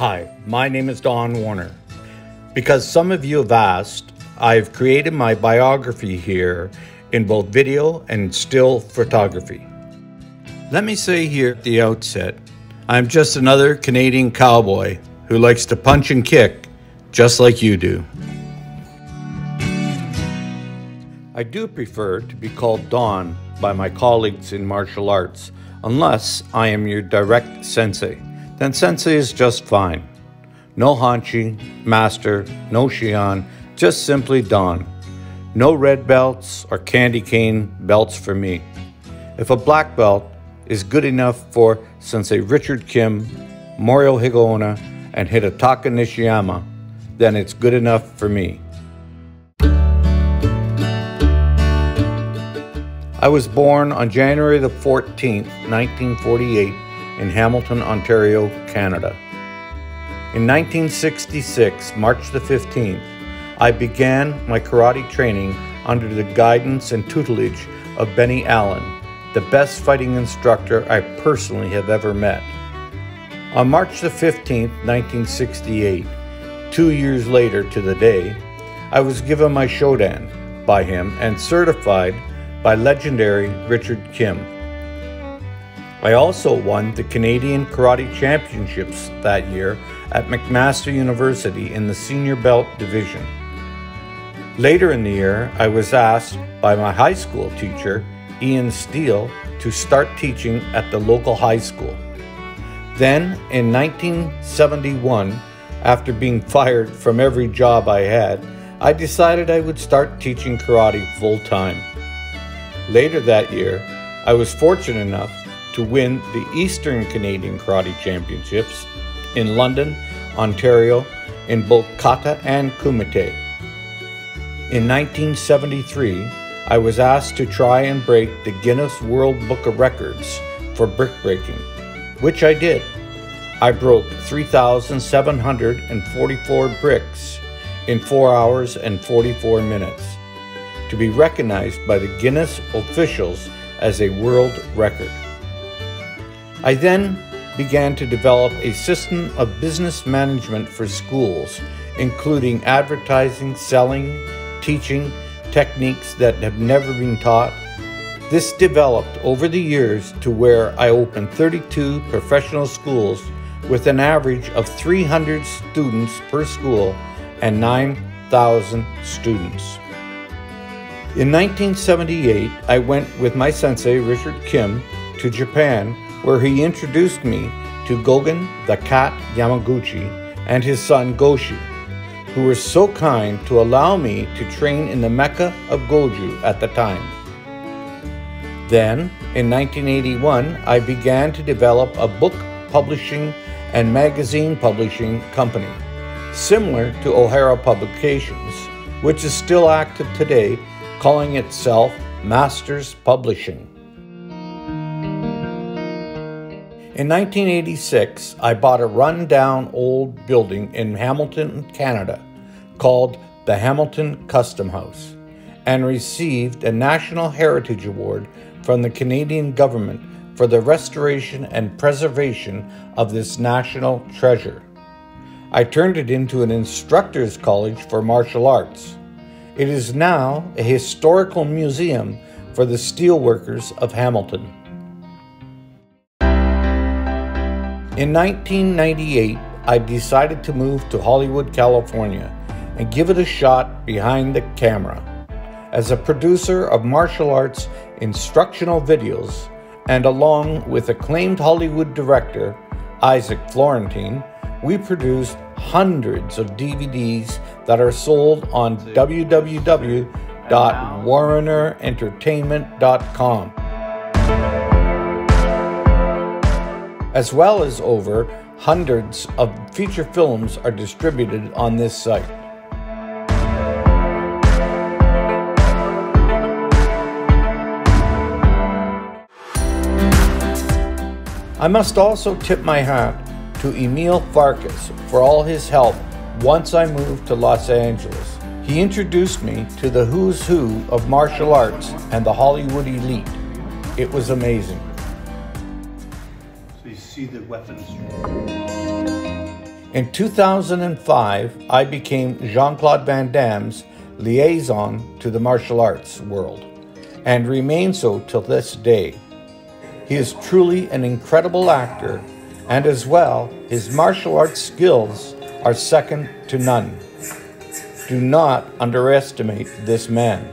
Hi, my name is Don Warrener. Because some of you have asked, I've created my biography here in both video and still photography. Let me say here at the outset, I'm just another Canadian cowboy who likes to punch and kick just like you do. I do prefer to be called Don by my colleagues in martial arts, unless I am your direct sensei. Then sensei is just fine. No Hanchi, master, no Shihan, just simply Don. No red belts or candy cane belts for me. If a black belt is good enough for Sensei Richard Kim, Morio Higaonna, and Hidetaka Nishiyama, then it's good enough for me. I was born on January the 14th, 1948 in Hamilton, Ontario, Canada. In 1966, March the 15th, I began my karate training under the guidance and tutelage of Benny Allen, the best fighting instructor I personally have ever met. On March the 15th, 1968, 2 years later to the day, I was given my Shodan by him and certified by legendary Richard Kim. I also won the Canadian Karate Championships that year at McMaster University in the senior belt division. Later in the year, I was asked by my high school teacher, Ian Steele, to start teaching at the local high school. Then, in 1971, after being fired from every job I had, I decided I would start teaching karate full-time. Later that year, I was fortunate enough to win the Eastern Canadian Karate Championships in London, Ontario, in both kata and kumite. In 1973, I was asked to try and break the Guinness World Book of Records for brick breaking, which I did. I broke 3,744 bricks in 4 hours and 44 minutes, to be recognized by the Guinness officials as a world record. I then began to develop a system of business management for schools, including advertising, selling, teaching, techniques that have never been taught. This developed over the years to where I opened 32 professional schools with an average of 300 students per school and 9,000 students. In 1978, I went with my sensei, Richard Kim, to Japan, where he introduced me to Gogen the Cat Yamaguchi and his son Goshi, who were so kind to allow me to train in the Mecca of Goju at the time. Then, in 1981, I began to develop a book publishing and magazine publishing company, similar to O'Hara Publications, which is still active today, calling itself Masters Publishing. In 1986, I bought a run-down old building in Hamilton, Canada, called the Hamilton Custom House, and received a National Heritage Award from the Canadian government for the restoration and preservation of this national treasure. I turned it into an instructor's college for martial arts. It is now a historical museum for the steelworkers of Hamilton. In 1998, I decided to move to Hollywood, California, and give it a shot behind the camera. As a producer of martial arts instructional videos, and along with acclaimed Hollywood director Isaac Florentine, we produced hundreds of DVDs that are sold on www.warrenerentertainment.com. As well as over hundreds of feature films are distributed on this site. I must also tip my hat to Emil Farkas for all his help once I moved to Los Angeles. He introduced me to the who's who of martial arts and the Hollywood elite. It was amazing. So you see the weapons. In 2005, I became Jean-Claude Van Damme's liaison to the martial arts world, and remain so till this day. He is truly an incredible actor, and as well, his martial arts skills are second to none. Do not underestimate this man.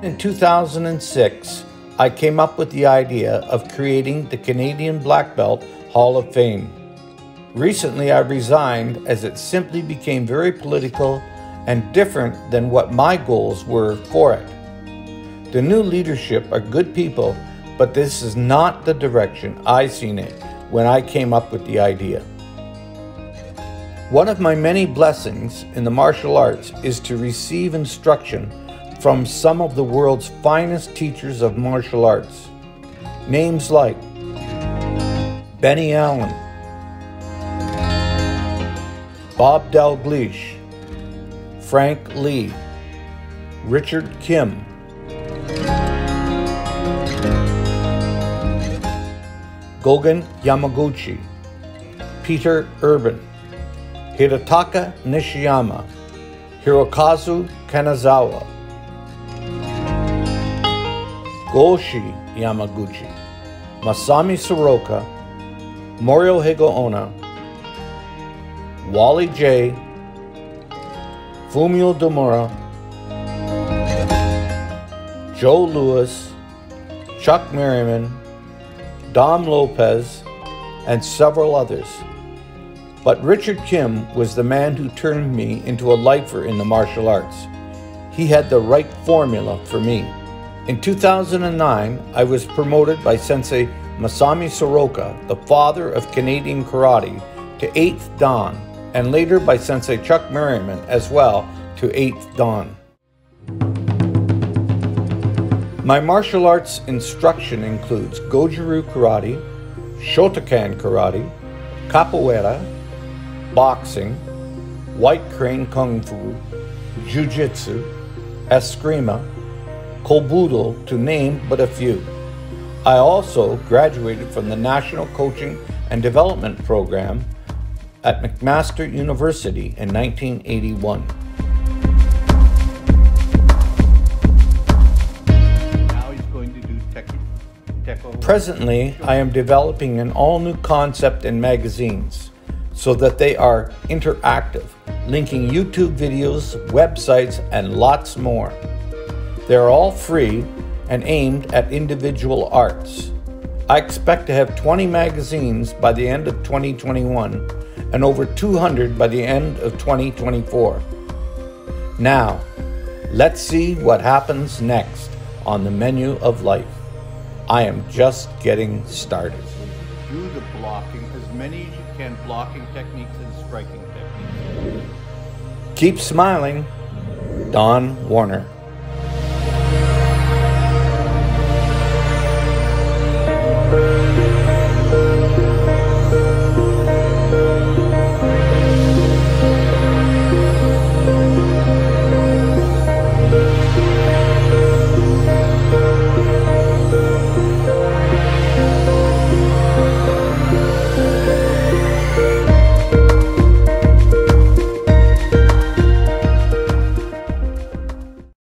In 2006, I came up with the idea of creating the Canadian Black Belt Hall of Fame. Recently, I resigned as it simply became very political and different than what my goals were for it. The new leadership are good people, but this is not the direction I seen it when I came up with the idea. One of my many blessings in the martial arts is to receive instruction from some of the world's finest teachers of martial arts. Names like Benny Allen, Bob Dalgleish, Frank Lee, Richard Kim, Gogen Yamaguchi, Peter Urban, Hidetaka Nishiyama, Hirokazu Kanazawa, Goshi Yamaguchi, Masami Soroka, Morihiko Onna, Wally J, Fumio Domura, Joe Louis, Chuck Merriman, Dom Lopez, and several others. But Richard Kim was the man who turned me into a lifer in the martial arts. He had the right formula for me. In 2009, I was promoted by Sensei Masami Soroka, the father of Canadian karate, to 8th Dan, and later by Sensei Chuck Merriman as well to 8th Dan. My martial arts instruction includes Goju-Ryu Karate, Shotokan Karate, Capoeira, boxing, White Crane Kung Fu, Jiu-Jitsu, Eskrima, Kobudo, to name but a few. I also graduated from the National Coaching and Development Program at McMaster University in 1981. Now he's going to do Techo. Presently, I am developing an all-new concept in magazines so that they are interactive, linking YouTube videos, websites, and lots more. They are all free and aimed at individual arts. I expect to have 20 magazines by the end of 2021 and over 200 by the end of 2024. Now, let's see what happens next on the menu of life. I am just getting started. Do the blocking, as many as you can, blocking techniques and striking techniques. Keep smiling, Don Warrener.